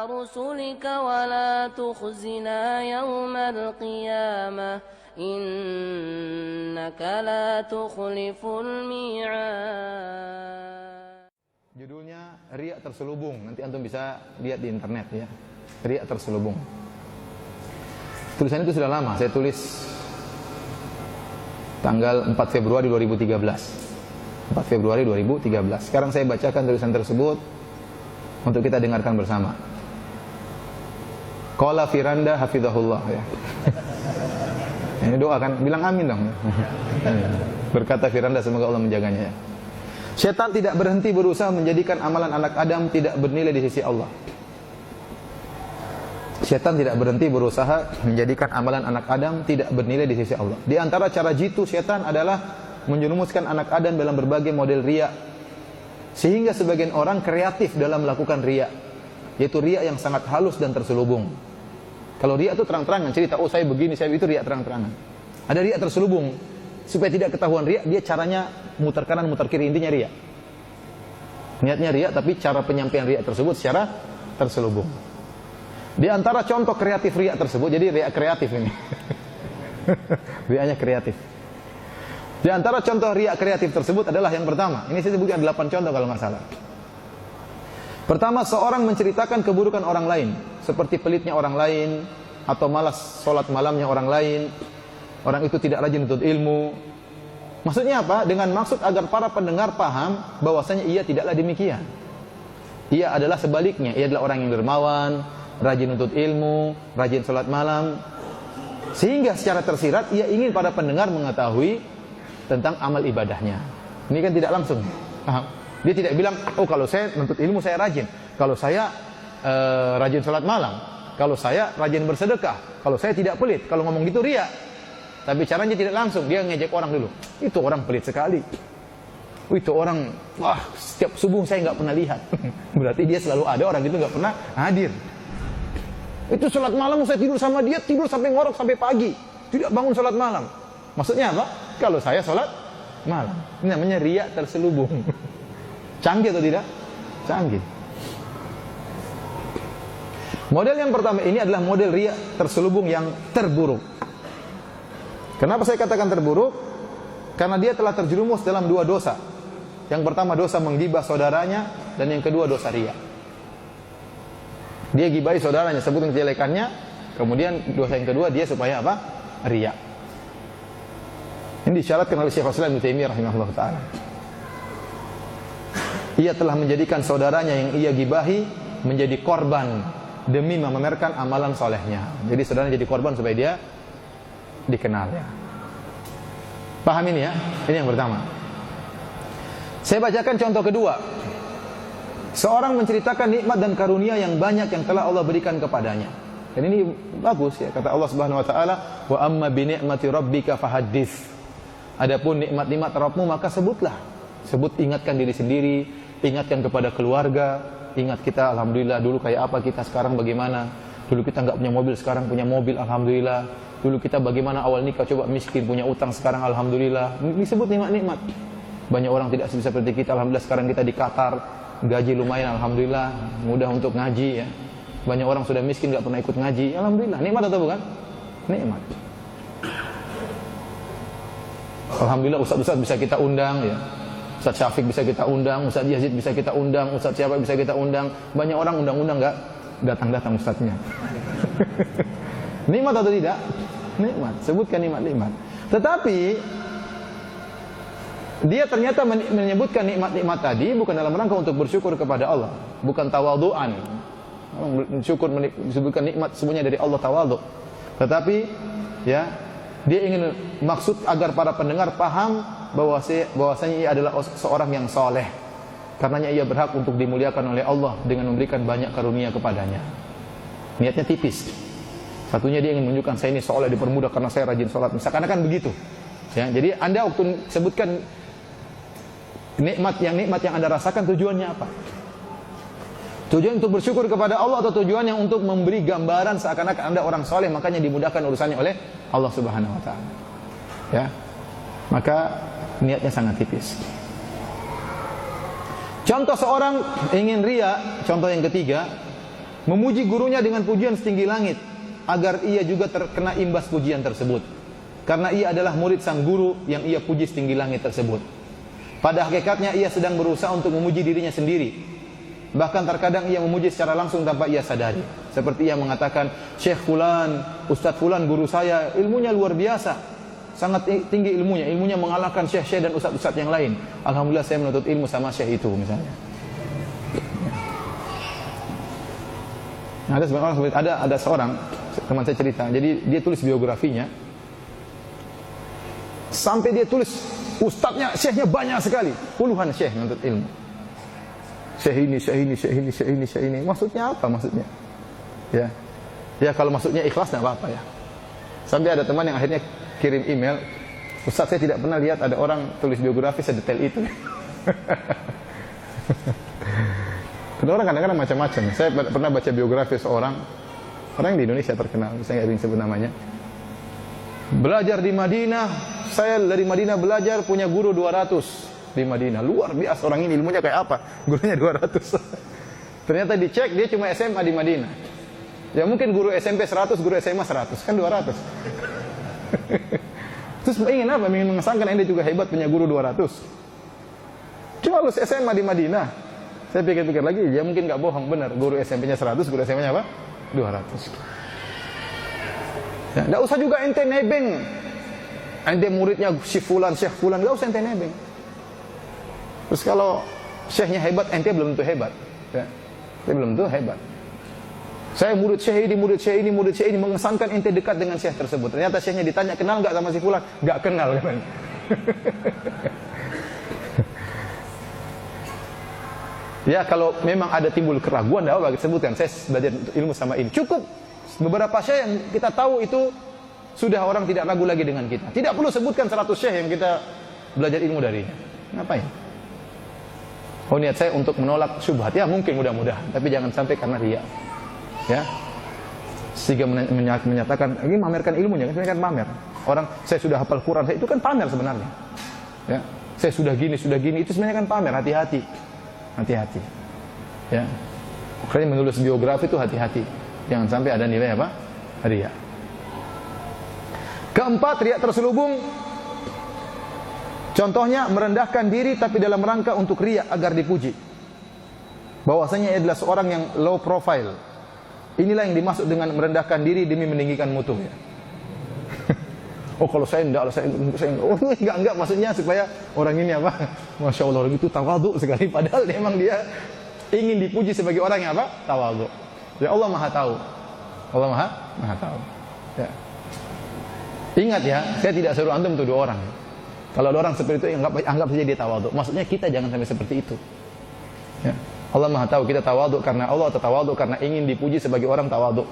رسلك ولا تخزنا يوم القيامة إنك لا تخلف الميعاد. Judulnya Riya Terselubung. Nanti antum bisa lihat di internet ya. Riya Terselubung. Tulisan itu sudah lama, saya tulis tanggal 4 Februari 2013. 4 Februari 2013. Sekarang saya bacakan tulisan tersebut untuk kita dengarkan bersama. Qala Firanda hafizahullah ya. Ini doakan, bilang amin dong. Berkata Firanda, semoga Allah menjaganya ya. Syaitan tidak berhenti berusaha menjadikan amalan anak Adam tidak bernilai di sisi Allah. Syaitan tidak berhenti berusaha menjadikan amalan anak Adam tidak bernilai di sisi Allah. Di antara cara jitu syaitan adalah menjerumuskan anak Adam dalam berbagai model riya. Sehingga sebagian orang kreatif dalam melakukan riya. Yaitu riya yang sangat halus dan terselubung. Kalau riya itu terang-terangan, cerita, oh saya begini, saya itu riya terang-terangan. Ada riya terselubung. Supaya tidak ketahuan riya, dia caranya muter kanan, muter kiri, intinya riya. Niatnya riya, tapi cara penyampaian riya tersebut secara terselubung. Di antara contoh kreatif riya tersebut, jadi riya kreatif ini. Riyanya kreatif. Di antara contoh riya kreatif tersebut adalah yang pertama. Ini saya sebutkan 8 contoh kalau nggak salah. Pertama, seorang menceritakan keburukan orang lain, seperti pelitnya orang lain, atau malas sholat malamnya orang lain. Orang itu tidak rajin untuk ilmu. Maksudnya apa? Dengan maksud agar para pendengar paham bahwasanya ia tidaklah demikian. Ia adalah sebaliknya. Ia adalah orang yang dermawan, rajin untuk ilmu, rajin sholat malam. Sehingga secara tersirat ia ingin para pendengar mengetahui tentang amal ibadahnya. Ini kan tidak langsung. Paham? Dia tidak bilang, oh kalau saya menuntut ilmu saya rajin. Kalau saya rajin sholat malam. Kalau saya rajin bersedekah. Kalau saya tidak pelit. Kalau ngomong gitu riya. Tapi caranya tidak langsung, dia ngejek orang dulu. Itu orang pelit sekali. Itu orang, wah setiap subuh saya nggak pernah lihat. Berarti dia selalu ada, orang itu nggak pernah hadir. Itu sholat malam saya tidur sama dia, tidur sampai ngorok sampai pagi. Tidak bangun sholat malam. Maksudnya apa? Kalau saya sholat malam. Ini namanya riya terselubung. Canggih atau tidak? Canggih. Model yang pertama ini adalah model riya terselubung yang terburuk. Kenapa saya katakan terburuk? Karena dia telah terjerumus dalam 2 dosa. Yang pertama dosa menggibah saudaranya, dan yang kedua dosa riya. Dia gibahi saudaranya, sebutin kejelekannya, kemudian dosa yang kedua dia supaya apa? Riya. Ini disyaratkan oleh Syekhul Islam Ibnu Taimiyah rahimahullah taala. Ia telah menjadikan saudaranya yang ia gibahi menjadi korban demi memamerkan amalan solehnya. Jadi saudaranya jadi korban supaya dia dikenal ya. Paham ini ya? Ini yang pertama. Saya bacakan contoh kedua. Seorang menceritakan nikmat dan karunia yang banyak yang telah Allah berikan kepadanya. Dan ini bagus ya, kata Allah Subhanahu wa taala, "Wa amma bi ni'mati rabbika fahaddits." Adapun nikmat-nikmat Rabbmu maka sebutlah. Sebut, ingatkan diri sendiri, ingatkan kepada keluarga, ingat kita alhamdulillah dulu kayak apa, kita sekarang bagaimana. Dulu kita enggak punya mobil, sekarang punya mobil alhamdulillah. Dulu kita bagaimana awal nikah, coba miskin, punya utang, sekarang alhamdulillah. Disebut nikmat-nikmat. Banyak orang tidak seperti kita, alhamdulillah sekarang kita di Qatar, gaji lumayan, alhamdulillah, mudah untuk ngaji ya. Banyak orang sudah miskin, gak pernah ikut ngaji, alhamdulillah. Nikmat atau bukan? Nikmat. Alhamdulillah ustaz-ustaz bisa kita undang ya. Ustaz Syafiq bisa kita undang, Ustaz Yazid bisa kita undang, Ustaz siapa bisa kita undang. Banyak orang undang-undang gak datang-datang ustaznya. Nikmat atau tidak? Nikmat. Sebutkan nikmat-nikmat. Tetapi dia ternyata menyebutkan nikmat-nikmat tadi bukan dalam rangka untuk bersyukur kepada Allah, bukan tawadhu'an. Syukur disebutkan nikmat semuanya dari Allah, tawadhu. Tetapi ya, dia ingin maksud agar para pendengar paham bahwasanya ia adalah seorang yang soleh. Karenanya ia berhak untuk dimuliakan oleh Allah dengan memberikan banyak karunia kepadanya. Niatnya tipis. Satunya dia ingin menunjukkan saya ini soleh, dipermudah karena saya rajin sholat. Misalkan kan begitu. Ya, jadi Anda waktu sebutkan nikmat yang Anda rasakan, tujuannya apa? Tujuan untuk bersyukur kepada Allah atau tujuan yang untuk memberi gambaran seakan-akan Anda orang soleh, makanya dimudahkan urusannya oleh Allah Subhanahu wa taala. Ya. Maka niatnya sangat tipis. Contoh seorang ingin riya, contoh yang ketiga, memuji gurunya dengan pujian setinggi langit, agar ia juga terkena imbas pujian tersebut. Karena ia adalah murid sang guru yang ia puji setinggi langit tersebut. Pada hakikatnya ia sedang berusaha untuk memuji dirinya sendiri. Bahkan terkadang ia memuji secara langsung tanpa ia sadari. Seperti ia mengatakan, Syekh Fulan, Ustadz Fulan guru saya, ilmunya luar biasa, sangat tinggi ilmunya mengalahkan syekh-syekh dan ustadz-ustadz yang lain. Alhamdulillah saya menuntut ilmu sama syekh itu misalnya. Ada seorang teman saya cerita, jadi dia tulis biografinya, sampai dia tulis ustadznya, syekhnya banyak sekali, puluhan syekh menuntut ilmu. Syekh ini. Maksudnya apa maksudnya? Ya kalau maksudnya ikhlas tidak apa-apa ya. Sampai ada teman yang akhirnya kirim email, Ustaz saya tidak pernah lihat ada orang tulis biografi sedetail itu. Karena orang kadang-kadang macam-macam. Saya pernah baca biografi seorang orang di Indonesia terkenal, saya nggak ingin sebut namanya. Belajar di Madinah, saya dari Madinah belajar, punya guru 200 di Madinah. Luar biasa orang ini, ilmunya kayak apa? Gurunya 200. Ternyata dicek dia cuma SMA di Madinah. Ya mungkin guru SMP 100, guru SMA 100, kan 200. Terus ingin apa? Ingin mengesankan Anda juga hebat punya guru 200. Cuma lulus SMA di Madinah. Saya pikir-pikir lagi, ya mungkin nggak bohong, benar. Guru SMP-nya 100, guru SMA-nya apa? 200. Ya, nggak usah juga ente nebeng. Ente muridnya si Fulan, Syekh Fulan, nggak usah ente nebeng. Terus kalau syekhnya hebat, ente belum tentu hebat. Ya, ente belum tentu hebat. Saya murid syekh ini, mengesankan ente dekat dengan syekh tersebut. Ternyata syekhnya ditanya, kenal nggak sama si Fulan? Nggak kenal kan? Ya kalau memang ada timbul keraguan, tidak apa sebutkan. Saya belajar ilmu sama ini. Cukup beberapa syekh yang kita tahu itu sudah orang tidak ragu lagi dengan kita. Tidak perlu sebutkan 100 syekh yang kita belajar ilmu darinya. Ngapain? Oh niat saya untuk menolak syubhat. Ya mungkin mudah-mudahan, tapi jangan sampai karena riya. Ya, sehingga menyatakan ini mamerkan ilmunya, kan sebenarnya kan pamer. Orang saya sudah hafal Quran, itu kan pamer sebenarnya. Ya, saya sudah gini, itu sebenarnya kan pamer. Hati-hati. Ya, makanya menulis biografi itu hati-hati, jangan sampai ada nilai apa? Riya. Keempat, riya terselubung. Contohnya merendahkan diri tapi dalam rangka untuk riya agar dipuji. Bahwasanya ia adalah seorang yang low profile. Inilah yang dimaksud dengan merendahkan diri demi meninggikan mutu. Ya. Oh kalau saya enggak, enggak, maksudnya supaya orang ini apa? Masya Allah orang itu tawadhu sekali, padahal memang dia ingin dipuji sebagai orang yang apa? Tawadhu. Ya Allah Maha tahu. Allah Maha tahu. Ya. Ingat ya, saya tidak suruh antum tuduh orang. Kalau ada orang seperti itu, anggap saja dia tawadhu. Maksudnya kita jangan sampai seperti itu. Ya. Allah Maha tahu kita tawadhu karena Allah atau tawadhu karena ingin dipuji sebagai orang tawadhu.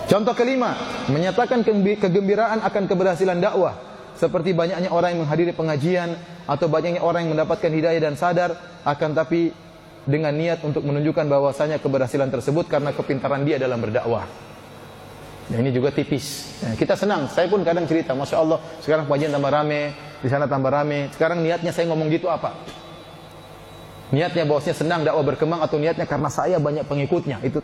Contoh kelima, menyatakan kegembiraan akan keberhasilan dakwah, seperti banyaknya orang yang menghadiri pengajian atau banyaknya orang yang mendapatkan hidayah dan sadar, akan tapi dengan niat untuk menunjukkan bahwasanya keberhasilan tersebut karena kepintaran dia dalam berdakwah. Nah, ini juga tipis. Nah, kita senang. Saya pun kadang cerita, Masya Allah, sekarang pengajian tambah rame, di sana tambah rame. Sekarang niatnya saya ngomong gitu apa? Niatnya bahwasanya senang dakwah berkembang atau niatnya karena saya banyak pengikutnya? Itu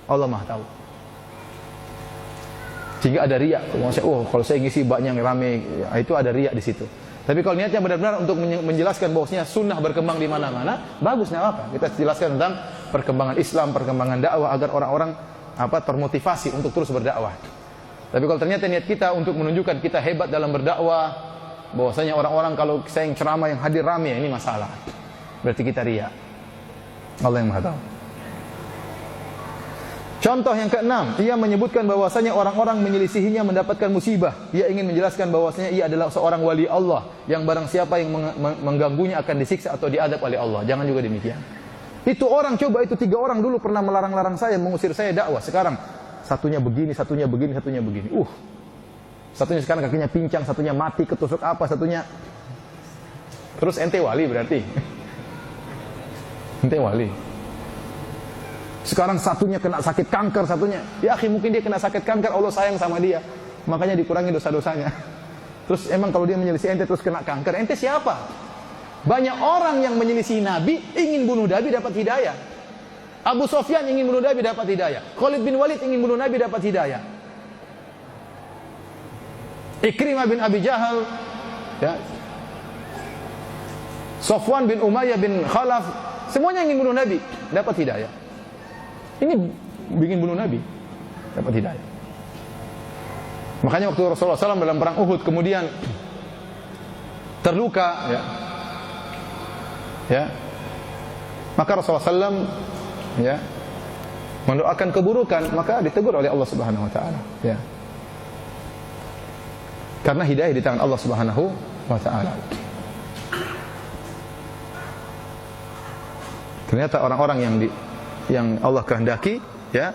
Allah Maha tahu. Sehingga ada riya. Kalau saya ngisi banyak yang rame, ya, itu ada riya di situ. Tapi kalau niatnya benar-benar untuk menjelaskan bahwasanya sunnah berkembang di mana-mana, bagus, nggak apa. Kita jelaskan tentang perkembangan Islam, perkembangan dakwah agar orang-orang termotivasi untuk terus berdakwah. Tapi kalau ternyata niat kita untuk menunjukkan kita hebat dalam berdakwah, bahwasanya orang-orang kalau saya yang ceramah yang hadir rame, ini masalah. Berarti kita riya. Allah yang Maha tahu. Contoh yang keenam, ia menyebutkan bahwasanya orang-orang menyelisihinya mendapatkan musibah. Ia ingin menjelaskan bahwasanya ia adalah seorang wali Allah yang barang siapa yang mengganggunya akan disiksa atau diadab oleh Allah. Jangan juga demikian. Itu orang, coba itu 3 orang dulu pernah melarang-larang saya, mengusir saya dakwah. Sekarang satunya begini, satunya begini, satunya begini. Satunya sekarang kakinya pincang, satunya mati, ketusuk apa, satunya. Terus ente wali berarti. Ente wali. Sekarang satunya kena sakit kanker, satunya. Ya akhi, mungkin dia kena sakit kanker, Allah sayang sama dia. Makanya dikurangi dosa-dosanya. Terus emang kalau dia menyelisih ente terus kena kanker, ente siapa? Banyak orang yang menyelisih Nabi, ingin bunuh Nabi dapat hidayah. Abu Sufyan ingin bunuh Nabi dapat hidayah. Khalid bin Walid ingin bunuh Nabi dapat hidayah. Ikrimah bin Abi Jahal, ya. Sofwan bin Umayyah bin Khalaf, semuanya ingin bunuh Nabi dapat hidayah. Ini bikin bunuh Nabi dapat hidayah. Makanya waktu Rasulullah SAW dalam perang Uhud kemudian terluka, ya, maka Rasulullah SAW, ya, mendoakan keburukan, maka ditegur oleh Allah Subhanahu Wa Taala, ya, karena hidayah di tangan Allah Subhanahu Wa Taala. Ternyata orang-orang yang Allah kehendaki, ya,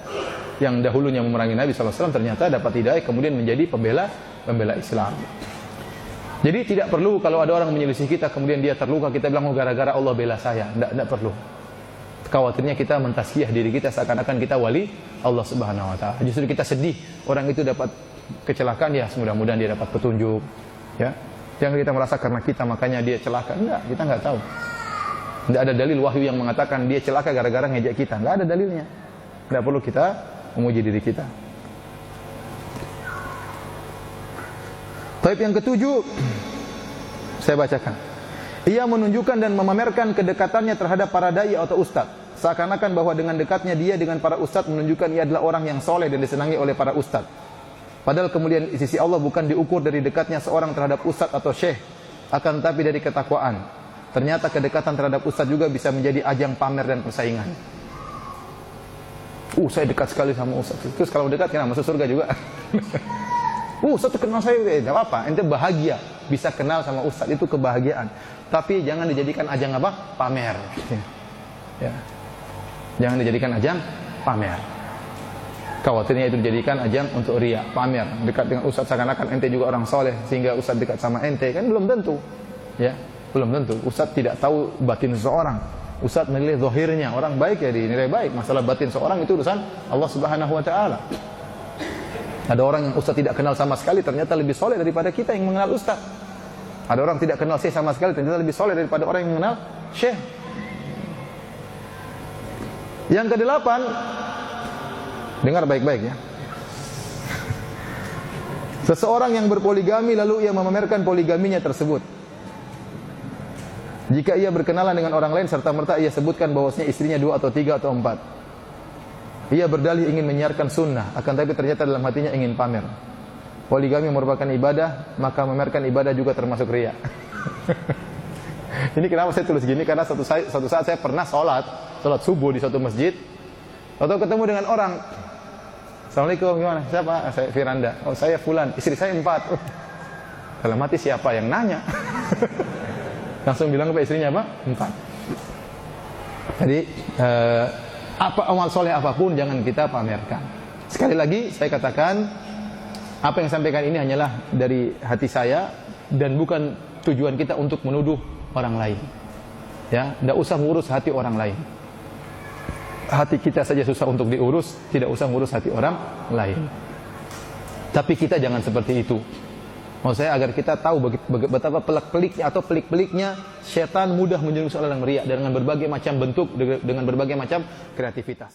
yang dahulunya memerangi Nabi SAW, ternyata dapat hidayah kemudian menjadi pembela Islam. Jadi tidak perlu kalau ada orang menyelisih kita kemudian dia terluka kita bilang, oh gara-gara Allah bela saya. Tidak perlu. Khawatirnya kita mentazkiyah diri kita seakan-akan kita wali Allah Subhanahu Wa Taala. Justru kita sedih orang itu dapat kecelakaan, ya mudah-mudahan dia dapat petunjuk, ya. Jangan kita merasa karena kita makanya dia celaka. Enggak, kita enggak tahu. Tidak ada dalil wahyu yang mengatakan dia celaka gara-gara ngejek kita. Enggak ada dalilnya. Tidak perlu kita memuji diri kita. Taib yang ketujuh, saya bacakan. Ia menunjukkan dan memamerkan kedekatannya terhadap para dai atau ustadz. Seakan-akan bahwa dengan dekatnya dia dengan para ustadz menunjukkan ia adalah orang yang soleh dan disenangi oleh para ustadz. Padahal kemudian di sisi Allah bukan diukur dari dekatnya seorang terhadap ustadz atau syekh, akan tetapi dari ketakwaan. Ternyata kedekatan terhadap ustadz juga bisa menjadi ajang pamer dan persaingan. Saya dekat sekali sama ustadz. Terus kalau dekat kenapa masuk surga juga? Ustadz kenal saya, tidak apa-apa. Ente bahagia bisa kenal sama ustadz, itu kebahagiaan. Tapi jangan dijadikan ajang apa? Pamer. Ya. Jangan dijadikan ajang pamer. Khawatirnya itu dijadikan ajang untuk riya, pamer. Dekat dengan ustadz seakan-akan ente juga orang soleh sehingga ustadz dekat sama ente, kan belum tentu. Ya, belum tentu. Ustadz tidak tahu batin seseorang. Ustadz menilai zahirnya, orang baik ya dinilai baik. Masalah batin seorang itu urusan Allah Subhanahu Wa Taala. Ada orang yang ustadz tidak kenal sama sekali ternyata lebih soleh daripada kita yang mengenal ustadz. Ada orang tidak kenal syekh sama sekali ternyata lebih soleh daripada orang yang mengenal syekh. Yang kedelapan, dengar baik-baik ya. Seseorang yang berpoligami lalu ia memamerkan poligaminya tersebut. Jika ia berkenalan dengan orang lain serta-merta ia sebutkan bahwasanya istrinya 2 atau 3 atau 4. Ia berdalih ingin menyiarkan sunnah, akan tapi ternyata dalam hatinya ingin pamer. Poligami merupakan ibadah, maka memamerkan ibadah juga termasuk riya. Ini kenapa saya tulis gini? Karena suatu saat saya pernah sholat subuh di suatu masjid, atau ketemu dengan orang. Assalamualaikum, gimana? Siapa? Saya Firanda. Oh, saya Fulan. Istri saya 4. Dalam hati siapa yang nanya? Langsung bilang ke istrinya apa? 4. Jadi apa amal soleh apapun jangan kita pamerkan. Sekali lagi saya katakan, apa yang saya sampaikan ini hanyalah dari hati saya dan bukan tujuan kita untuk menuduh orang lain. Ya, tidak usah ngurus hati orang lain. Hati kita saja susah untuk diurus, tidak usah ngurus hati orang lain. Tapi kita jangan seperti itu. Maksud saya agar kita tahu betapa pelik-peliknya atau pelik-peliknya setan mudah menjerumuskan dalam riya dengan berbagai macam bentuk, dengan berbagai macam kreativitas.